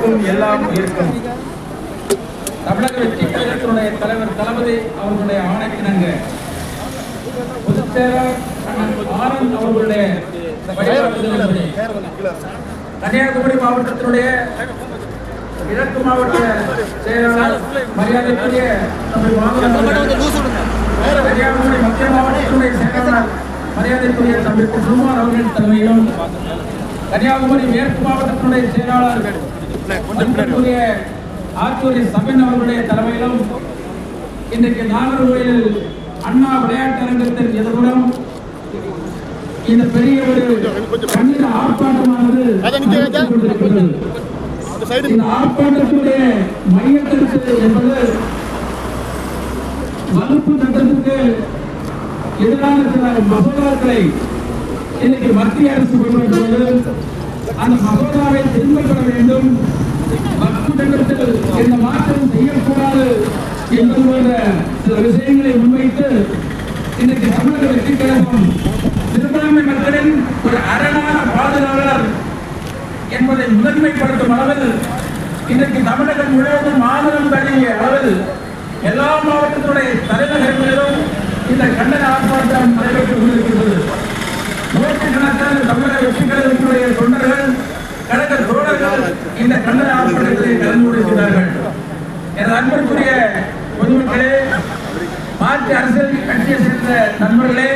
உயிர்க்கும் எல்லாம் உயிர்க்கும். தமிழக வெற்றி கழகத்தினுடைய தலைவர் தளபதி அவர்களுடைய ஆணைக்கிணங்க பொதுச் செயலர் ஆனந்த் அவர்களுடைய வழிகாட்டுதலின்படி கன்னியாகுமரி மாவட்டத்தினுடைய கிழக்கு மாவட்ட செயலாளர் மரியாதைக்குரிய கன்னியாகுமரி மத்திய மாவட்டத்தினுடைய செயலாளர் மரியாதைக்குரிய தம்பி குமார் அவர்களின் தலைமையிலும் கன்னியாகுமரி மேற்கு மாவட்டத்தினுடைய செயலாளர் ஆத்தூரி சபின் அவர்களுடைய தலைமையிலும் இன்றைக்கு நாகர்கோயில் அண்ணா விளையாட்டு அரங்கத்தின் எதிர்ப்புறம் இந்த பெரிய ஒரு கண்ணீர் ஆர்ப்பாட்டமானது இந்த ஆர்ப்பாட்டத்துடைய மையக்கருத்து என்பது வகுப்பு சட்டத்திற்கு எதிரான சில மசோதாக்களை இன்னைக்கு மத்திய அரசு கொண்டு வருகிறது. அந்த மசோதாவை திரும்பப்பட வேண்டும், வகுப்பு சட்டத்தில் இந்த மாற்றம் செய்யக்கூடாது என்பது போன்ற சில விஷயங்களை முன்வைத்து இன்னைக்கு தமிழக வெற்றி கழகம் சிறுபான்மை மக்களின் ஒரு அரணான பாதுகாவலர் என்பதை முதன்மைப்படுத்தும் அளவில் இன்றைக்கு தமிழகம் முழுவதும் மாநிலம் தழுவிய அளவில் எல்லா மாவட்டத்துடைய தலைநகரங்களிலும் இந்த கண்டன ஆர்ப்பாட்டம் நடைபெற்றுக் கொண்டிருக்கிறது. நூற்றுக்கணக்கான தமிழக வெற்றி கழகத்தினுடைய தொண்டர்கள் கழக தோழர்கள் இந்த கண்டன ஆர்ப்பாட்டத்தில் கலந்து கொண்டிருக்கிறார்கள். எனது அன்பிற்குரிய பொதுமக்களே, மாற்று அரசியல் கட்சியை சேர்ந்த நண்பர்களே,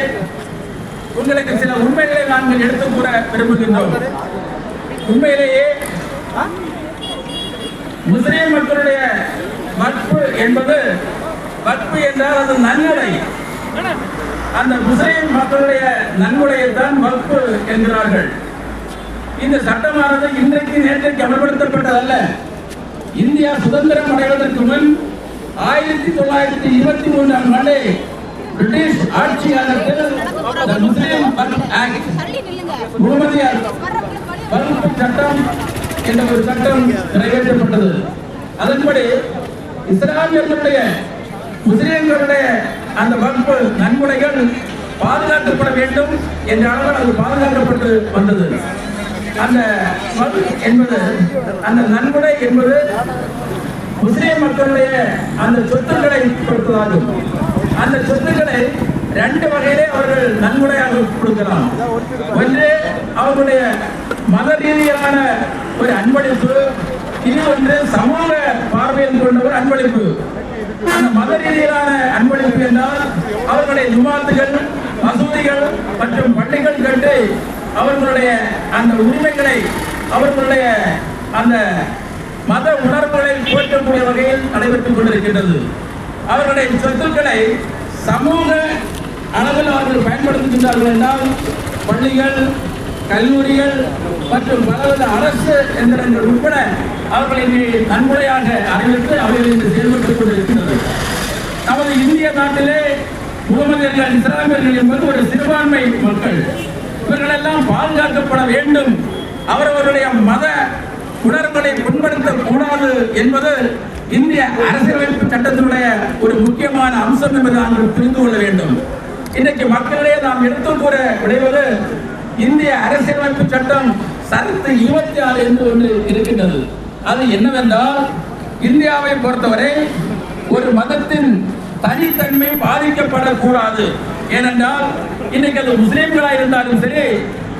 உங்களுக்கு சில உண்மைகளை நாங்கள் எடுத்துக் கூற விரும்புகின்றோம். உண்மையிலேயே முஸ்லிம் மக்களுடைய வக்ஃபு என்பது வக்ஃபு என்றால் அது நன்கொடை. அந்த முஸ்லிம் மக்களுடைய நன்கொடையைத்தான் வக்ஃபு என்கிறார்கள். இந்த சட்டமானது இன்றைக்கு நேற்றைக்கு அமல்படுத்தப்பட்டதல்ல. இந்தியா சுதந்திரம் அடைவதற்கு முன் 1923ஆம் ஆண்டு பிரிட்டிஷ் ஆட்சி காலத்தில் முஸ்லிம் ஆக்ட் முகமதியார் வக்ஃபு சட்டம் என்ற ஒரு சட்டம் நிறைவேற்றப்பட்டது. அதன்படி இஸ்லாமியர்களுடைய முஸ்லிம்களுடைய அந்த வக்ஃபு நன்கொடைகள் பாதுகாக்கப்பட வேண்டும் என்ற அளவில் அது பாதுகாக்கப்பட்டு வந்தது. அந்த வக்ஃப் என்பது, அந்த நன்கொடை என்பது முஸ்லிம் மக்களுடைய அந்த சொத்துக்களை பொறுத்ததாகும். அந்த சொத்துக்களை ரெண்டு வகையிலே அவர்கள் நன்கொடையாக கொடுக்கலாம். ஒன்று அவர்களுடைய மத ரீதியான ஒரு அன்பளிப்பு, இது ஒன்று சமூக பார்வையில் கொண்ட ஒரு அன்பளிப்பு. அந்த மத ரீதியிலான அன்பளிப்பு என்றால் அவர்களுடைய ஜுமாத்துகள், மசூதிகள் மற்றும் பள்ளிகள் கண்டு அவர்களுடைய அந்த உரிமைகளை, அவர்களுடைய அந்த மத உணர்வுகளை போற்றக்கூடிய வகையில் நடைபெற்றுக் கொண்டிருக்கின்றது. அவர்களுடைய சொத்துக்களை சமூக அளவில் அவர்கள் பயன்படுத்துகின்றார்கள் என்றால் பள்ளிகள், கல்லூரிகள் மற்றும் பலவித அரசு எந்திரங்கள் உட்பட அவர்களை நன்கொடையாக அறிவித்து அவர்கள் இன்று செயல்பட்டுக் கொண்டிருக்கின்றது. நமது இந்திய நாட்டிலே முகமதியர்கள், இஸ்லாமியர்கள் என்பது ஒரு சிறுபான்மை மக்கள். இவர்களெல்லாம் பாதுகாக்கப்பட வேண்டும். அவரவர்களுடைய மத உணர்வுகளை புண்படுத்தக்கூடாது என்பது இந்திய அரசியலமைப்பு சட்டத்தினுடைய ஒரு முக்கியமான அம்சம் என்பதை நாங்கள் புரிந்து கொள்ள வேண்டும். இன்றைக்கு மக்களிடையே நாம் எடுத்துக் கூற விளைவது இந்திய அரசியலமைப்பு சட்டம் சரத்து 26 என்று ஒன்று இருக்கின்றது. அது என்னவென்றால், இந்தியாவை பொறுத்தவரை ஒரு மதத்தின் தனித்தன்மை பாதிக்கப்படக்கூடாது. ஏனென்றால் இன்னைக்கு அது முஸ்லிம்களாக இருந்தாலும் சரி,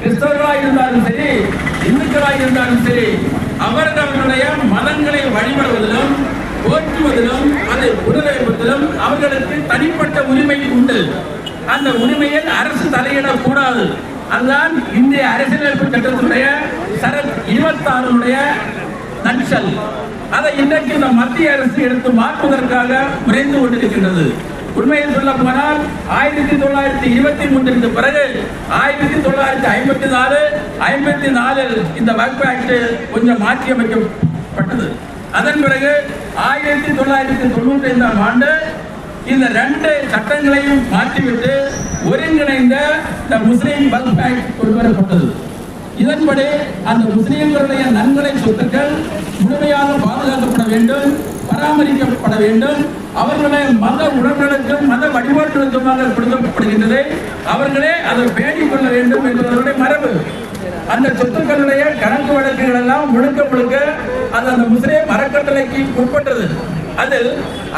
கிறிஸ்தவர்களாக இருந்தாலும் சரி, இந்துக்களாக இருந்தாலும் சரி, அவர்களுடைய மதங்களை வழிபடுவதிலும் போற்றுவதிலும் அதை புனரமைப்பதிலும் அவர்களுக்கு தனிப்பட்ட உரிமை உண்டு. அந்த உரிமையில் அரசு தலையிடக்கூடாது. அதுதான் இந்திய அரசியலமைப்பு சட்டத்தினுடைய சரத் 26 நன்சல். அதை இன்றைக்கு இந்த மத்திய அரசு எடுத்து மாற்றுவதற்காக முறைந்து கொண்டிருக்கின்றது. உண்மையில் சொல்ல போனால் 1923 பிறகு 1954 இந்த வக்ஃப் ஆக்ட் கொஞ்சம் மாற்றி அமைக்கப்பட்டது. அதன் பிறகு 1995ஆம் ஆண்டு இந்த ரெண்டு சட்டங்களையும் மாற்றிவிட்டு ஒருங்கிணைந்த முஸ்லிம் வக்ஃப் ஆக்ட் கொண்டு வரப்பட்டது. இதன்படி அந்த முஸ்லிம்களுடைய நன்கொடை சொத்துக்கள் முழுமையாக பாதுகாக்கப்பட வேண்டும், பராமரிக்கப்பட வேண்டும். அவர்களுடைய மத உணர்வுகளுக்கும் மத வழிபாட்டுகளுக்குமாக கொடுக்கப்படுகின்றது. அவர்களே அதை பேணிக் கொள்ள வேண்டும் என்பதனுடைய மரபு. அந்த சொத்துக்களுடைய கணக்கு வழக்குகள் எல்லாம் முழுக்க அது அந்த முஸ்லிம் அறக்கட்டளைக்கு உட்பட்டது. அதில்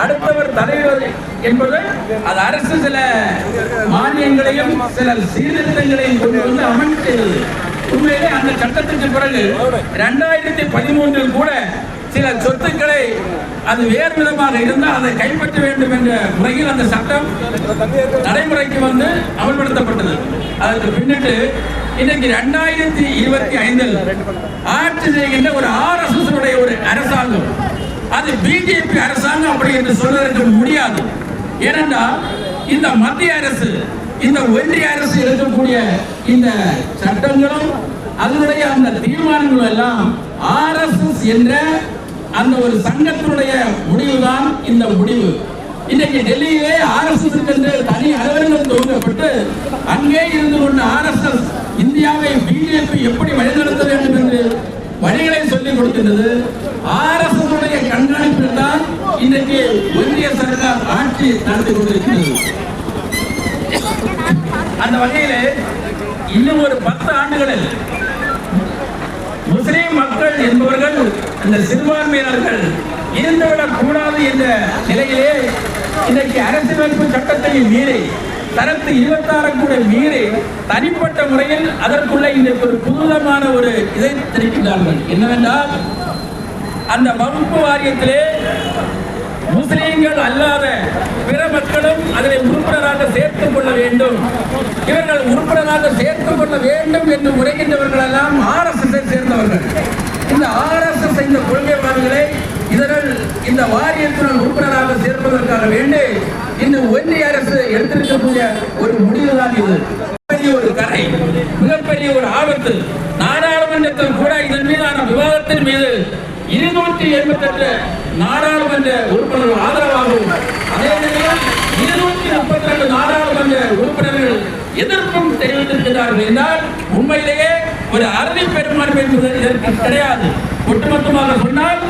அடுத்தவர் தலைவர் என்பது அது அரசு சில மானியங்களையும் சில சீர்திருத்தங்களையும் கொண்டு வந்து அமைச்சது. உண்மையிலே அந்த சட்டத்துக்கு பிறகு 2013 கூட சில சொத்துக்களை அது வேறு விதமாக இருந்தால் அதை கைப்பற்ற வேண்டும் என்ற முறையில் அந்த சட்டம் நடைமுறைக்கு வந்து அமல்படுத்தப்பட்டது. அதற்கு பின்னிட்டு இன்னைக்கு 2025 ஆட்சி செய்கின்ற ஒரு RSS ஒரு அரசாங்கம், அது பிஜேபி அரசாங்கம் அப்படி என்று சொல்வதற்கு முடியாது. ஏனென்றால் இந்த மத்திய அரசு, இந்த ஒன்றிய அரசு எடுக்கக்கூடிய இந்த சட்டங்களும் அதனுடைய அந்த தீர்மானங்களும் எல்லாம் RSS என்ற அந்த ஒரு சங்கத்தினுடைய முடிவுதான் இந்த முடிவு. இன்னைக்கு டெல்லியிலே RSS என்று தனி அலுவலகம் துவங்கப்பட்டு அங்கே இருந்து கொண்ட RSS இந்தியாவை பிஜேபி எப்படி வழிநடத்த வேண்டும் என்று வழிகளை சொல்லிக் கொடுக்கின்றது. RSS உடைய கண்காணிப்பில் தான் இன்றைக்கு ஒன்றிய சர்க்கார் ஆட்சி நடத்தி கொண்டிருக்கிறது. அந்த வகையிலே இன்னும் ஒரு 10 ஆண்டுகளில் முஸ்லிம் மக்கள் என்பவர்கள் அந்த சிறுபான்மையினர்கள் இருந்துவிடக் கூடாது என்ற நிலையிலே இன்றைக்கு அரசியலமைப்பு சட்டத்தை மீறி தரத்து 26 கூட மீறி தனிப்பட்ட முறையில் அதற்குள்ள இன்றைக்கு ஒரு புதுவிதமான ஒரு இதை தெரிவிக்கிறார்கள். என்னவென்றால் அந்த வகுப்பு வாரியத்திலே முஸ்லிம்கள் அல்லாத பிற மக்களும் அதில் உறுப்பினராக சேர்த்துக் கொள்ள வேண்டும், இவர்கள் உறுப்பினராக சேர்த்துக் கொள்ள வேண்டும் என்று முறைகின்றவர்கள் எல்லாம் RSS சேர்ந்தவர்கள். இந்த RSS இந்த கொள்கைவாதிகளை இதனால் இந்த வாரியத்தினால் உறுப்பினராக சேர்ப்பதற்காக வேண்டி இந்த ஒன்றிய அரசு எடுத்திருக்கக்கூடிய ஒரு முடிவுதான் இது. மிகப்பெரிய ஒரு கரை, மிகப்பெரிய ஒரு ஆபத்து. நாடாளுமன்றத்தில் கூட இதன் மீதான விவாதத்தின் மீது 288 நாடாளுமன்ற உறுப்பினர்கள் ஆதரவாகவும் அதே நேரம் 232 நாடாளுமன்ற உறுப்பினர்கள் எதிர்ப்பும் தெரிவித்திருக்கிறார்கள் என்றால் உண்மையிலேயே ஒரு அறுதி பெரும்பான்மை என்பது இதற்கு கிடையாது. ஒட்டுமொத்தமாக சொன்னால்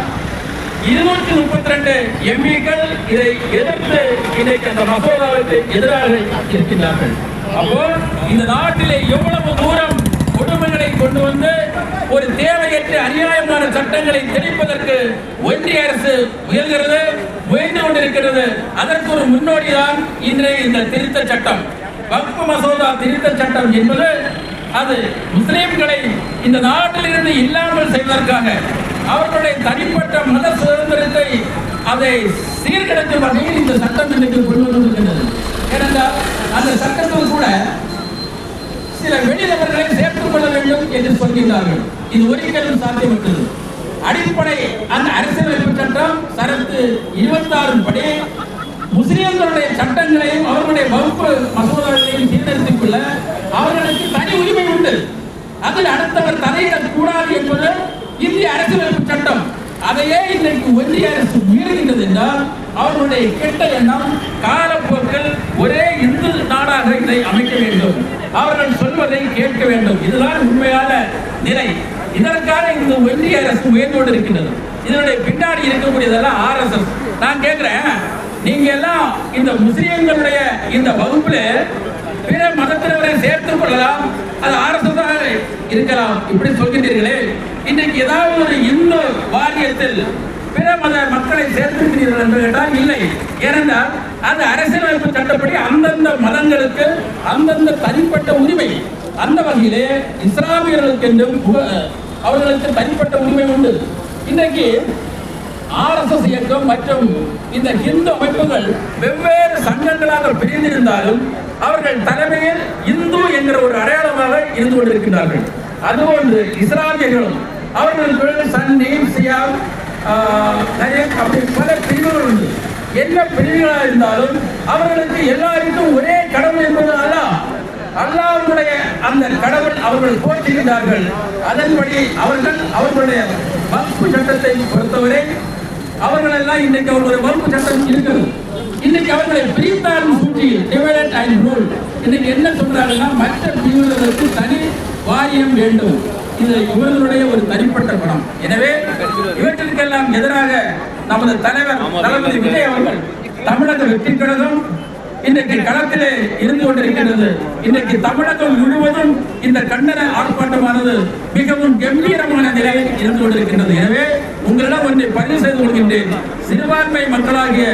232 எம்பிக்கள் இதை எதிர்த்து இன்றைக்கு அந்த மசோதாவுக்கு எதிராக இருக்கின்றார்கள். அப்போ இந்த நாட்டிலே எவ்வளவு தூரம் கொடுமைகளை கொண்டு வந்து ஒரு தேவையற்ற அநியாயமான சட்டங்களை திணிப்பதற்கு ஒன்றிய அரசு முயல்கிறது, முயன்று கொண்டிருக்கிறது. அதற்கு ஒரு முன்னோடிதான் இன்றைய இந்த திருத்த சட்டம், வக்ஃப் மசோதா திருத்த சட்டம் என்பது. அது முஸ்லிம்களை இந்த நாட்டில் இருந்து இல்லாமல் செய்வதற்காக அவர்களுடைய தனிப்பட்ட மத சுதந்திரத்தை அதை சீர்கிடக்கும் வகையில் இந்த சட்டம் இன்றைக்கு கொண்டு வந்திருக்கிறது. ஏனென்றால் அந்த சட்டத்தில் கூட சில வெளிநபர்களை சேர்த்துக் கொள்ள வேண்டும் என்று சொல்கின்றார்கள். இது ஒரிக்கலும் சாத்தியமற்றது. அடிப்படை அந்த அரசியலமைப்பு சட்டம் சரத்து 26 படி முஸ்லிம்களுடைய சட்டங்களையும் அவர்களுடைய வகுப்பு மசோதாக்களையும் சீர்திருத்திக் கொள்ள அவர்களுக்கு தனி உரிமை உண்டு. அதில் அடுத்தவர் தலையிடக்கூடாது என்பது இந்திய அரசியலமைப்பு சட்டம். அதையே இன்றைக்கு ஒன்றிய அரசு மீறுகின்றது என்றால் அவர்களுடைய கெட்ட எண்ணம் காலப்போக்கில் ஒரே இந்து நாடாக இதை அமைக்க வேண்டும், அவர்கள் சொல்வதை கேட்க வேண்டும். இதுதான் உண்மையான நிலை. இதற்காக இந்த ஒன்றிய அரசு முயன்று கொண்டிருக்கின்றது. இதனுடைய பின்னாடி இருக்கக்கூடியதெல்லாம் RSS. நான் கேட்கிறேன், நீங்க எல்லாம் இந்த முஸ்லிம்களுடைய இந்த வகுப்புல பிற மதத்தினரை சேர்த்துக் கொள்ளலாம், அது RSS இருக்கலாம் இப்படி சொல்கின்றீர்களே, இன்றைக்கு ஏதாவது ஒரு இந்து வாரியத்தில் பிற மத மக்களை சேர்த்திருக்கிறீர்கள் என்று கேட்டால் இல்லை. ஏனென்றால் அது அரசியலமைப்பு சட்டப்படி அந்தந்த மதங்களுக்கு அந்தந்த தனிப்பட்ட உரிமை. அந்த வகையிலே இஸ்லாமியர்களுக்கு என்றும் அவர்களுக்கு தனிப்பட்ட உரிமை உண்டு. இன்றைக்கு RSS இயக்கம் மற்றும் இந்த இந்து அமைப்புகள் வெவ்வேறு சங்கங்களாக பிரிந்திருந்தாலும் அவர்கள் தலைமையில் இந்து என்கிற ஒரு அடையாளமாக இருந்து கொண்டிருக்கிறார்கள். அதுபோன்று இஸ்லாமியர்களும் அவர்களுக்கு சன்னி, சியா, அப்படி பல பிரிவுகள் உண்டு. என்ன பிரிவுகளாக இருந்தாலும் அவர்களுக்கு எல்லாருக்கும் ஒரே கடவுள் என்பது அல்லாஹ்வுடைய அந்த கடவுள் அவர்கள் போற்றுகிறார்கள். அதன்படி அவர்கள் அவர்களுடைய வக்ஃப் சட்டத்தை பொறுத்தவரை அவர்கள் எல்லாம் இன்றைக்கு அவர்களுடைய வக்ஃப் சட்டம் இருக்கிறது. இன்னைக்கு அவர்களை பிரித்தாளும் சூழ்ச்சியில் டிவைட் அண்ட் ரூல் இன்னைக்கு என்ன சொல்றாங்கன்னா மற்ற பிரிவுகளுக்கு தனி வாரியம் வேண்டும். இது இவர்களுடைய ஒரு தனிப்பட்ட படம். எனவே இவற்றிற்கெல்லாம் எதிராக நமது தலைவர் தளபதி விஜய் அவர்கள் தமிழக வெற்றி கழகம் இன்றைக்கு களத்திலே இருந்து கொண்டிருக்கிறது. இன்றைக்கு தமிழகம் முழுவதும் இந்த கண்டன ஆர்ப்பாட்டமானது மிகவும் கம்பீரமான நிலையில் இருந்து கொண்டிருக்கின்றது. எனவே உங்களிடம் ஒன்றை பதிவு செய்து கொள்கின்றேன். சிறுபான்மை மக்களாகிய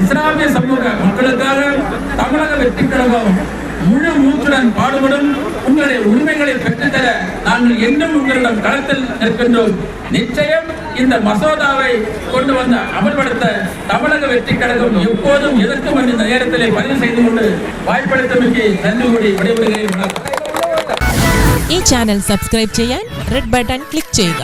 இஸ்லாமிய சமூக மக்களுக்காக தமிழக வெற்றி கழகம் முழு மூச்சுடன் பாடுபடும். உங்களுடைய உரிமைகளை பெற்றுத்தர நாங்கள் இன்னும் உங்களிடம் களத்தில் நிற்கின்றோம். நிச்சயம் இந்த மசோதாவை கொண்டு வந்த அமல்படுத்த தமிழக வெற்றி கழகம் எப்போதும் எதற்கும் இந்த நேரத்திலே பதிவு செய்து கொண்டு வாய்ப்பளித்தமைக்கு நன்றி கூறி விடைபெறுகிறேன். ഈ ചാനൽ സബ്സ്ക്രൈബ് ചെയ്യാൻ റെഡ് ബട്ടൺ ക്ലിക്ക് ചെയ്യുക.